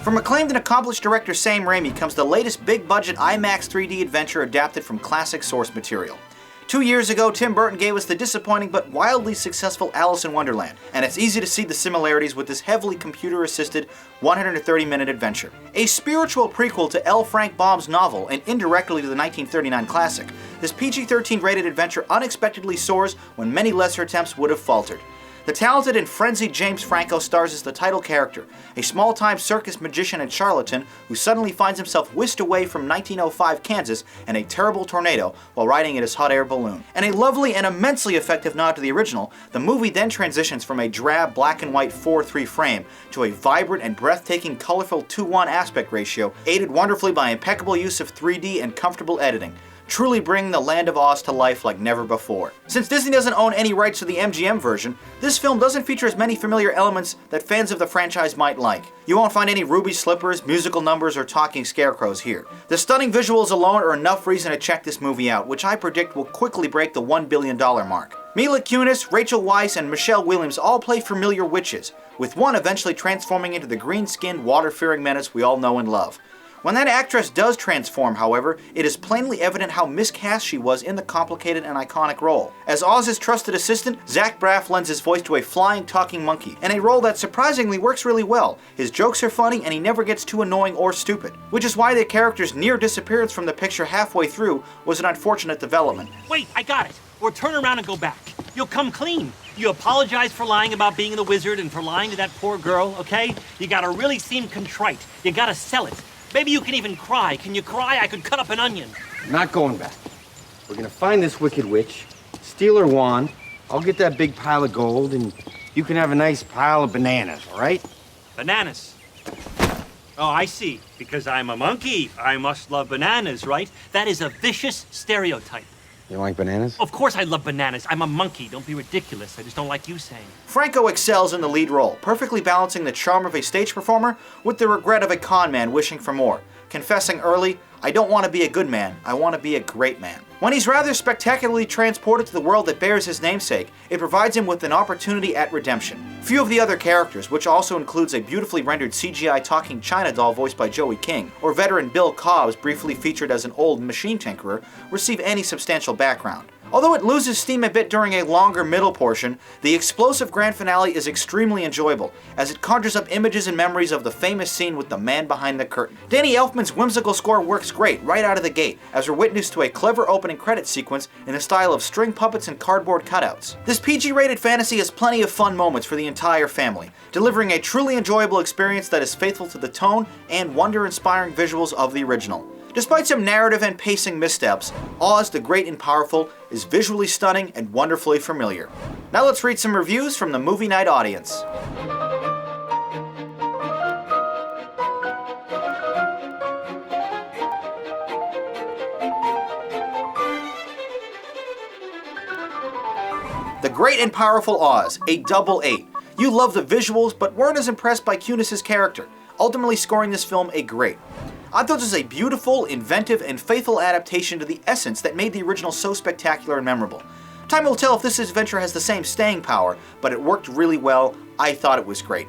From acclaimed and accomplished director Sam Raimi comes the latest big-budget IMAX 3D adventure adapted from classic source material. 2 years ago, Tim Burton gave us the disappointing but wildly successful Alice in Wonderland, and it's easy to see the similarities with this heavily computer-assisted 130-minute adventure. A spiritual prequel to L. Frank Baum's novel and indirectly to the 1939 classic, this PG-13 rated adventure unexpectedly soars when many lesser attempts would have faltered. The talented and frenzied James Franco stars as the title character, a small-time circus magician and charlatan who suddenly finds himself whisked away from 1905 Kansas in a terrible tornado while riding in his hot air balloon. And a lovely and immensely effective nod to the original, the movie then transitions from a drab black and white 4:3 frame to a vibrant and breathtaking colorful 2:1 aspect ratio, aided wonderfully by impeccable use of 3D and comfortable editing, truly bringing the Land of Oz to life like never before. Since Disney doesn't own any rights to the MGM version, this film doesn't feature as many familiar elements that fans of the franchise might like. You won't find any ruby slippers, musical numbers, or talking scarecrows here. The stunning visuals alone are enough reason to check this movie out, which I predict will quickly break the $1 billion mark. Mila Kunis, Rachel Weisz, and Michelle Williams all play familiar witches, with one eventually transforming into the green-skinned, water-fearing menace we all know and love. When that actress does transform, however, it is plainly evident how miscast she was in the complicated and iconic role. As Oz's trusted assistant, Zach Braff lends his voice to a flying, talking monkey, and a role that surprisingly works really well. His jokes are funny and he never gets too annoying or stupid, which is why the character's near disappearance from the picture halfway through was an unfortunate development. Wait, I got it. Or turn around and go back. You'll come clean. You apologize for lying about being the wizard and for lying to that poor girl, okay? You gotta really seem contrite. You gotta sell it. Maybe you can even cry. Can you cry? I could cut up an onion. Not going back. We're gonna find this wicked witch, steal her wand, I'll get that big pile of gold, and you can have a nice pile of bananas, all right? Bananas. Oh, I see. Because I'm a monkey, I must love bananas, right? That is a vicious stereotype. You like bananas? Of course I love bananas. I'm a monkey. Don't be ridiculous. I just don't like you saying. Franco excels in the lead role, perfectly balancing the charm of a stage performer with the regret of a con man wishing for more, confessing early, "I don't want to be a good man, I want to be a great man." When he's rather spectacularly transported to the world that bears his namesake, it provides him with an opportunity at redemption. Few of the other characters, which also includes a beautifully rendered CGI talking China doll voiced by Joey King, or veteran Bill Cobbs briefly featured as an old machine tinkerer, receive any substantial background. Although it loses steam a bit during a longer middle portion, the explosive grand finale is extremely enjoyable, as it conjures up images and memories of the famous scene with the man behind the curtain. Danny Elfman's whimsical score works great right out of the gate, as we're witness to a clever opening credit sequence in the style of string puppets and cardboard cutouts. This PG-rated fantasy has plenty of fun moments for the entire family, delivering a truly enjoyable experience that is faithful to the tone and wonder-inspiring visuals of the original. Despite some narrative and pacing missteps, Oz the Great and Powerful is visually stunning and wonderfully familiar. Now let's read some reviews from the movie night audience. The Great and Powerful Oz, a double 8. You love the visuals but weren't as impressed by Kunis' character, ultimately scoring this film a great. I thought this was a beautiful, inventive, and faithful adaptation to the essence that made the original so spectacular and memorable. Time will tell if this adventure has the same staying power, but it worked really well. I thought it was great.